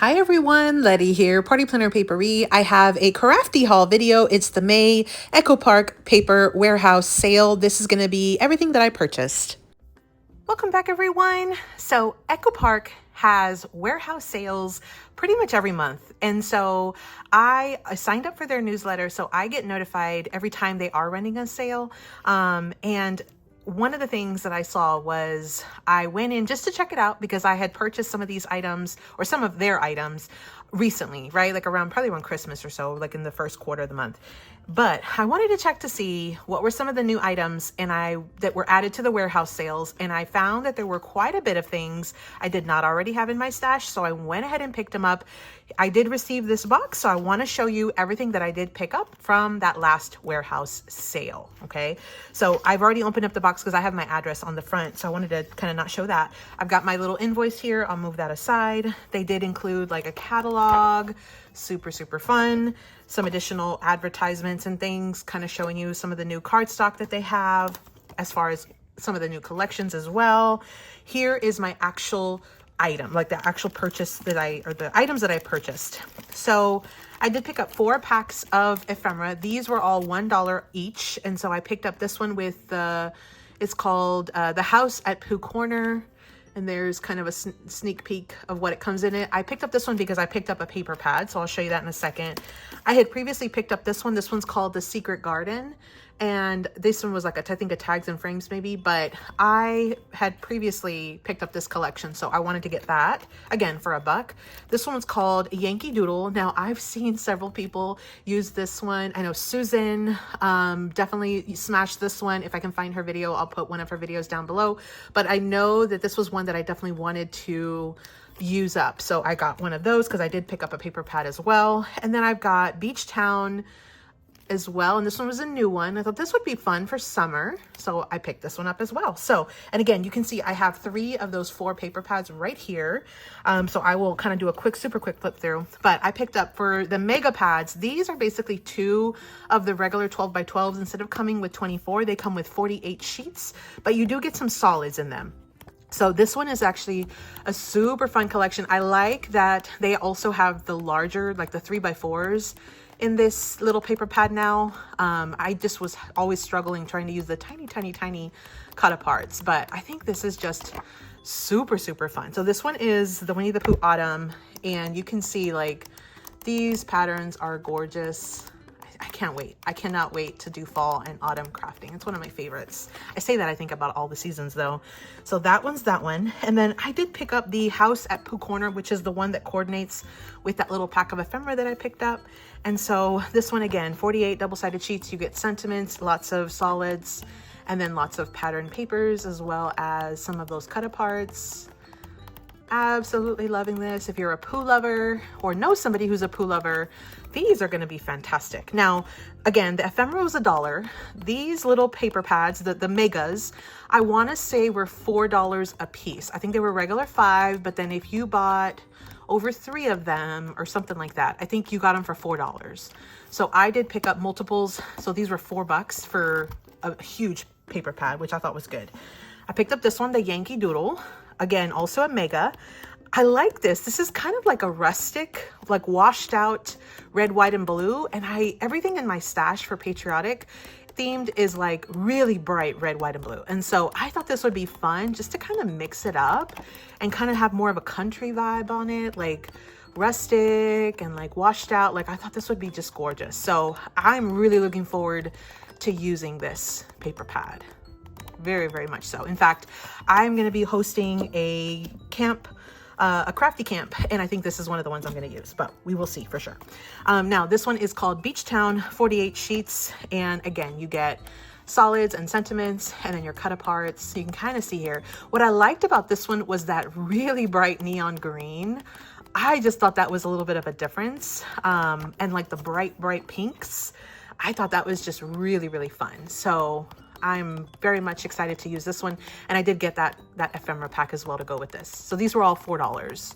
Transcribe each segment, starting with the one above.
Hi everyone, Letty here, Party Planner Papery. I have a Crafty haul video. It's the May Echo Park Paper Warehouse sale. This is going to be everything that I purchased. Welcome back everyone. So Echo Park has warehouse sales pretty much every month. And so I signed up for their newsletter, so I get notified every time they are running a sale. And one of the things that I saw was I went in just to check it out because I had purchased some of these items or some of their items recently, right? Like probably around Christmas or so, like in the first quarter of the month. But I wanted to check to see what were some of the new items that were added to the warehouse sales. And I found that there were quite a bit of things I did not already have in my stash. So I went ahead and picked them up. I did receive this box, so I want to show you everything that I did pick up from that last warehouse sale. Okay, so I've already opened up the box because I have my address on the front, so I wanted to kind of not show that. I've got my little invoice here. I'll move that aside. They did include like a catalog, super fun, some additional advertisements and things, kind of showing you some of the new cardstock that they have, as far as some of the new collections as well. Here is my actual item, like the actual purchase the items that I purchased. So I did pick up 4 packs of ephemera. These were all $1 each. And so I picked up this one with it's called The House at Pooh Corner. And there's kind of a sneak peek of what it comes in it. I picked up this one because I picked up a paper pad, so I'll show you that in a second. I had previously picked up this one. This one's called The Secret Garden. And this one was like I think a tags and frames maybe, but I had previously picked up this collection, so I wanted to get that again for $1. This one's called Yankee Doodle. Now I've seen several people use this one. I know Susan definitely smashed this one. If I can find her video, I'll put one of her videos down below. But I know that this was one that I definitely wanted to use up, so I got one of those because I did pick up a paper pad as well. And then I've got Beach Town as well, and this one was a new one. I thought this would be fun for summer, so I picked this one up as well. So, and again, you can see I have 3 of those 4 paper pads right here. So I will kind of do a super quick flip through. But I picked up for the mega pads. These are basically 2 of the regular 12 by 12s. Instead of coming with 24, they come with 48 sheets, but you do get some solids in them. So this one is actually a super fun collection. I like that they also have the larger, like the 3 by 4s in this little paper pad now. I just was always struggling trying to use the tiny cut aparts, but I think this is just super fun. So this one is the Winnie the Pooh Autumn, and you can see like these patterns are gorgeous. I can't wait. I cannot wait to do fall and autumn crafting. It's one of my favorites. I say that I think about all the seasons though. So that one's that one. And then I did pick up the House at Pooh Corner, which is the one that coordinates with that little pack of ephemera that I picked up. And so this one again, 48 double-sided sheets. You get sentiments, lots of solids, and then lots of patterned papers, as well as some of those cut aparts. Absolutely loving this. If you're a Pooh lover or know somebody who's a Pooh lover, these are going to be fantastic. Now, again, the ephemera was $1. These little paper pads, the megas, I want to say were $4 a piece. I think they were regular $5, but then if you bought over 3 of them or something like that, I think you got them for $4. So I did pick up multiples. So these were $4 for a huge paper pad, which I thought was good. I picked up this one, the Yankee Doodle. Again, also a mega. I like this. This is kind of like a rustic, like washed out red, white, and blue. And everything in my stash for patriotic themed is like really bright red, white, and blue. And so I thought this would be fun just to kind of mix it up and kind of have more of a country vibe on it, like rustic and like washed out. Like I thought this would be just gorgeous. So I'm really looking forward to using this paper pad. Very much so. In fact, I'm going to be hosting a camp, a crafty camp, and I think this is one of the ones I'm going to use, but we will see for sure. Now this one is called Beach Town, 48 sheets, and again, you get solids and sentiments, and then your cut aparts. You can kind of see here. What I liked about this one was that really bright neon green. I just thought that was a little bit of a difference, and like the bright pinks. I thought that was just really fun. So I'm very much excited to use this one. And I did get that ephemera pack as well to go with this. So these were all $4.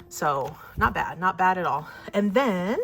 So not bad at all. And then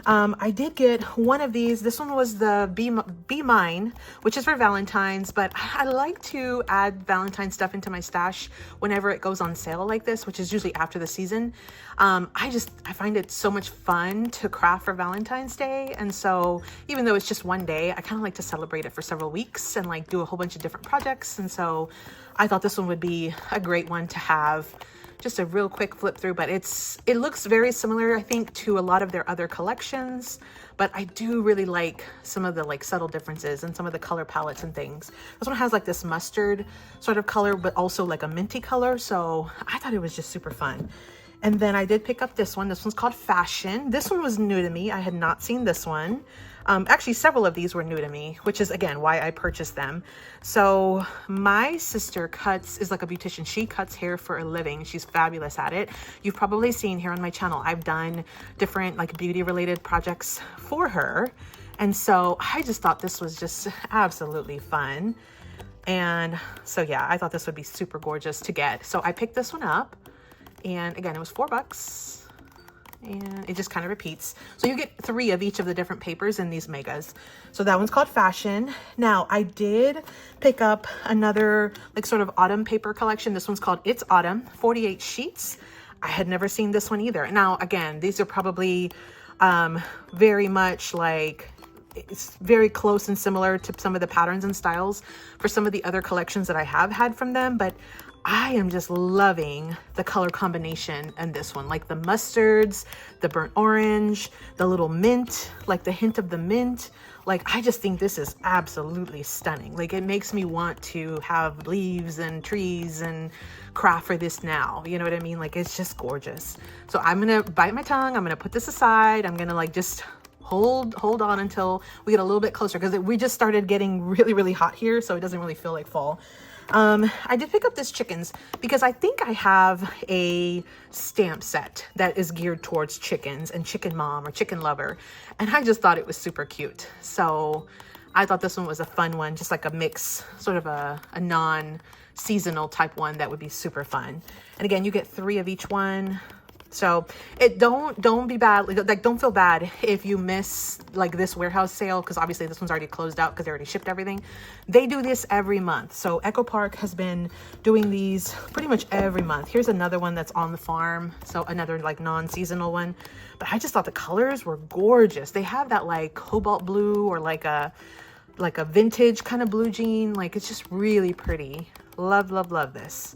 I did get one of these. This one was the Be Mine, which is for Valentine's, but I like to add Valentine's stuff into my stash whenever it goes on sale like this, which is usually after the season. I find it so much fun to craft for Valentine's Day. And so even though it's just one day, I kind of like to celebrate it for several weeks and like do a whole bunch of different projects. And so I thought this one would be a great one to have. Just a real quick flip through, but it looks very similar, I think, to a lot of their other collections, but I do really like some of the like subtle differences and some of the color palettes and things. This one has like this mustard sort of color, but also like a minty color. So I thought it was just super fun. And then I did pick up this one. This one's called Fashion. This one was new to me. I had not seen this one. Actually, several of these were new to me, which is, again, why I purchased them. So my sister is like a beautician. She cuts hair for a living. She's fabulous at it. You've probably seen here on my channel, I've done different like beauty related projects for her. And so I just thought this was just absolutely fun. And so, yeah, I thought this would be super gorgeous to get. So I picked this one up. And again, it was $4. And it just kind of repeats. So you get 3 of each of the different papers in these megas. So that one's called Fashion. Now I did pick up another like sort of autumn paper collection. This one's called It's Autumn, 48 sheets. I had never seen this one either. Now, again, these are probably very much like, it's very close and similar to some of the patterns and styles for some of the other collections that I have had from them, but I am just loving the color combination in this one, like the mustards, the burnt orange, the little mint, like the hint of the mint. Like, I just think this is absolutely stunning. Like, it makes me want to have leaves and trees and craft for this now. You know what I mean? Like, it's just gorgeous. So I'm going to bite my tongue. I'm going to put this aside. I'm going to like just hold on until we get a little bit closer, because we just started getting really, really hot here. So it doesn't really feel like fall. I did pick up this chickens because I think I have a stamp set that is geared towards chickens and chicken mom or chicken lover. And I just thought it was super cute. So I thought this one was a fun one, just like a mix, sort of a non-seasonal type one that would be super fun. And again, you get 3 of each one. So don't be bad, like don't feel bad if you miss like this warehouse sale, because obviously this one's already closed out because they already shipped everything. They do this every month. So Echo Park has been doing these pretty much every month. Here's another one that's on the farm, so another like non-seasonal one. But I just thought the colors were gorgeous. They have that like cobalt blue or like a vintage kind of blue jean. Like, it's just really pretty. Love this.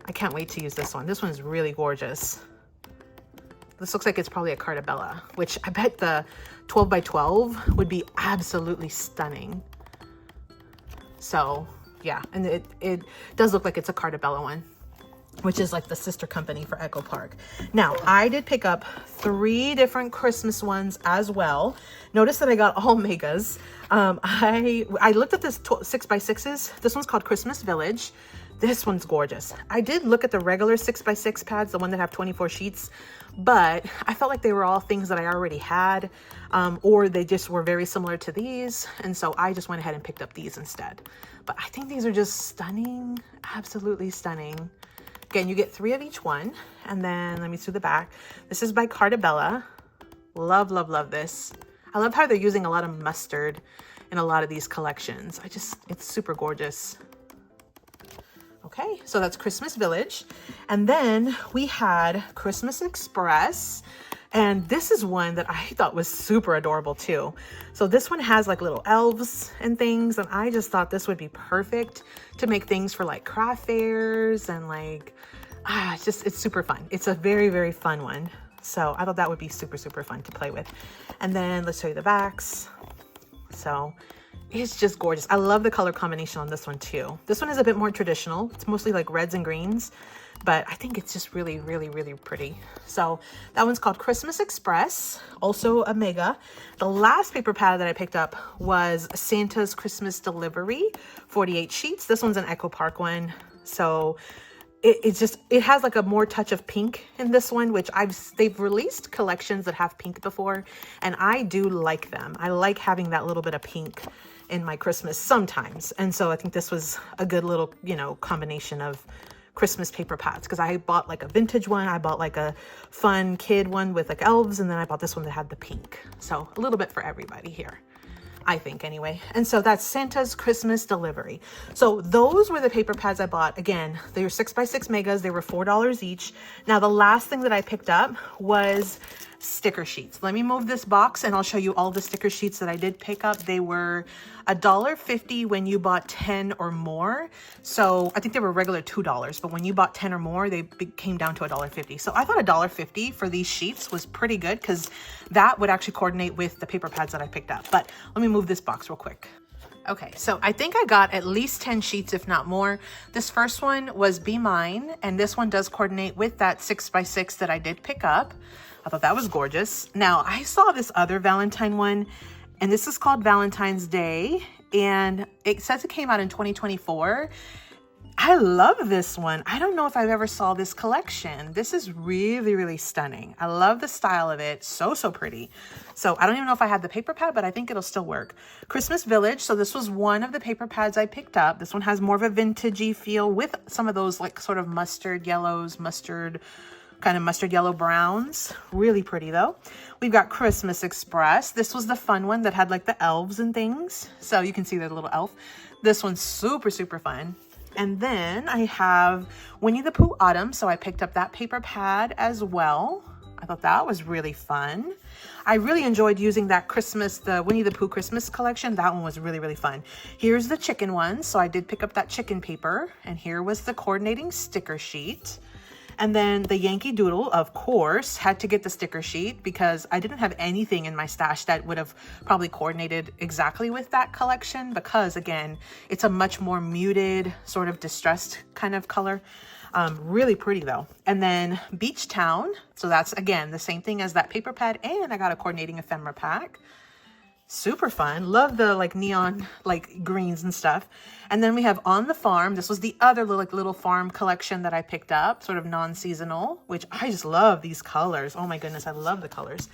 I can't wait to use this one. This one is really gorgeous. This looks like it's probably a Cartabella, which I bet the 12 by 12 would be absolutely stunning. So yeah, and it does look like it's a Cartabella one, which is like the sister company for Echo Park. Now, I did pick up 3 different Christmas ones as well. Notice that I got all megas. I looked at this 6x6s. This one's called Christmas Village. This one's gorgeous. I did look at the regular 6x6 pads, the one that have 24 sheets, but I felt like they were all things that I already had, or they just were very similar to these. And so I just went ahead and picked up these instead. But I think these are just stunning, absolutely stunning. Again, you get 3 of each one. And then let me see the back. This is by Cartabella. Love this. I love how they're using a lot of mustard in a lot of these collections. It's super gorgeous. Okay, so that's Christmas Village. And then we had Christmas Express. And this is one that I thought was super adorable too. So this one has like little elves and things. And I just thought this would be perfect to make things for like craft fairs and like, it's super fun. It's a very, very fun one. So I thought that would be super, super fun to play with. And then let's show you the backs. So it's just gorgeous. I love the color combination on this one too. This one is a bit more traditional. It's mostly like reds and greens, but I think it's just really, really, really pretty. So that one's called Christmas Express, also a mega. The last paper pad that I picked up was Santa's Christmas Delivery, 48 sheets. This one's an Echo Park one. So it has like a more touch of pink in this one, which they've released collections that have pink before, and I do like them. I like having that little bit of pink in my Christmas sometimes. And so I think this was a good little, combination of Christmas paper pads, because I bought like a vintage one, I bought like a fun kid one with like elves, and then I bought this one that had the pink. So a little bit for everybody here, I think, anyway. And so that's Santa's Christmas Delivery. So those were the paper pads I bought. Again, they were 6x6 megas. They were $4 each. Now, the last thing that I picked up was sticker sheets. Let me move this box and I'll show you all the sticker sheets that I did pick up. They were $1.50 when you bought 10 or more. So I think they were regular $2, but when you bought 10 or more, they came down to $1.50. So I thought $1.50 for these sheets was pretty good, because that would actually coordinate with the paper pads that I picked up. But let me move this box real quick. Okay, so I think I got at least 10 sheets, if not more. This first one was Be Mine, and this one does coordinate with that 6x6 that I did pick up. I thought that was gorgeous. Now, I saw this other Valentine one, and this is called Valentine's Day, and it says it came out in 2024. I love this one. I don't know if I've ever saw this collection. This is really, really stunning. I love the style of it. So pretty. So I don't even know if I had the paper pad, but I think it'll still work. Christmas Village. So this was one of the paper pads I picked up. This one has more of a vintagey feel with some of those like sort of mustard yellows, kind of mustard yellow browns. Really pretty though. We've got Christmas Express. This was the fun one that had like the elves and things. So you can see that little elf. This one's super fun. And then I have Winnie the Pooh Autumn. So I picked up that paper pad as well. I thought that was really fun. I really enjoyed using that the Winnie the Pooh Christmas collection. That one was really fun. Here's the chicken one. So I did pick up that chicken paper, and here was the coordinating sticker sheet. And then the Yankee Doodle, of course, had to get the sticker sheet because I didn't have anything in my stash that would have probably coordinated exactly with that collection, because again, it's a much more muted, sort of distressed kind of color. Really pretty though. And then Beach Town. So that's again the same thing as that paper pad, and I got a coordinating ephemera pack. Super fun. Love the like neon like greens and stuff. And then we have On the Farm. This was the other little farm collection that I picked up, sort of non-seasonal, which I just love these colors. Oh my goodness, I love the colors.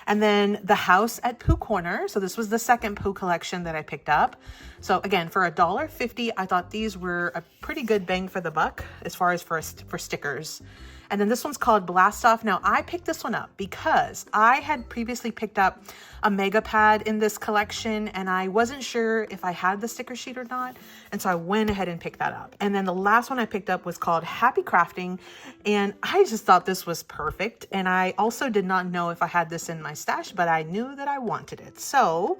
And then The House at Pooh Corner. So this was the second Pooh collection that I picked up. So again, for $1.50, I thought these were a pretty good bang for the buck as far as for stickers. And then this one's called Blast Off. Now, I picked this one up because I had previously picked up a mega pad in this collection, and I wasn't sure if I had the sticker sheet or not. And so I went ahead and picked that up. And then the last one I picked up was called Happy Crafting. And I just thought this was perfect. And I also did not know if I had this in my stash, but I knew that I wanted it. So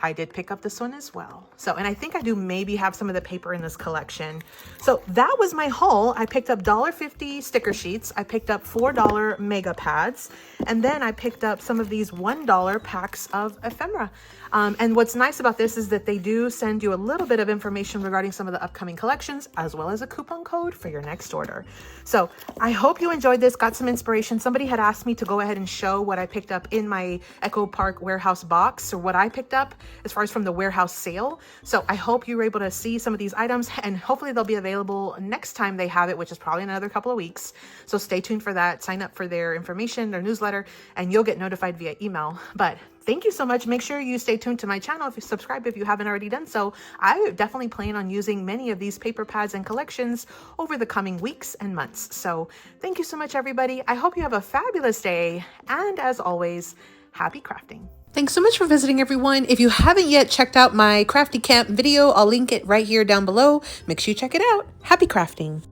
I did pick up this one as well. So, and I think I do maybe have some of the paper in this collection. So that was my haul. I picked up $1.50 sticker sheets. I picked up $4 mega pads. And then I picked up some of these $1 packs of ephemera. And what's nice about this is that they do send you a little bit of information regarding some of the upcoming collections, as well as a coupon code for your next order. So I hope you enjoyed this, got some inspiration. Somebody had asked me to go ahead and show what I picked up in my Echo Park warehouse box, or what I picked up as far as from the warehouse sale. So I hope you were able to see some of these items, and hopefully they'll be available next time they have it, which is probably another couple of weeks. So stay tuned for that. Sign up for their information, their newsletter, and you'll get notified via email. But thank you so much. Make sure you stay tuned to my channel. If you subscribe, if you haven't already done so. I definitely plan on using many of these paper pads and collections over the coming weeks and months. So thank you so much, everybody. I hope you have a fabulous day. And as always, happy crafting. Thanks so much for visiting, everyone. If you haven't yet checked out my Crafty Camp video, I'll link it right here down below. Make sure you check it out. Happy crafting.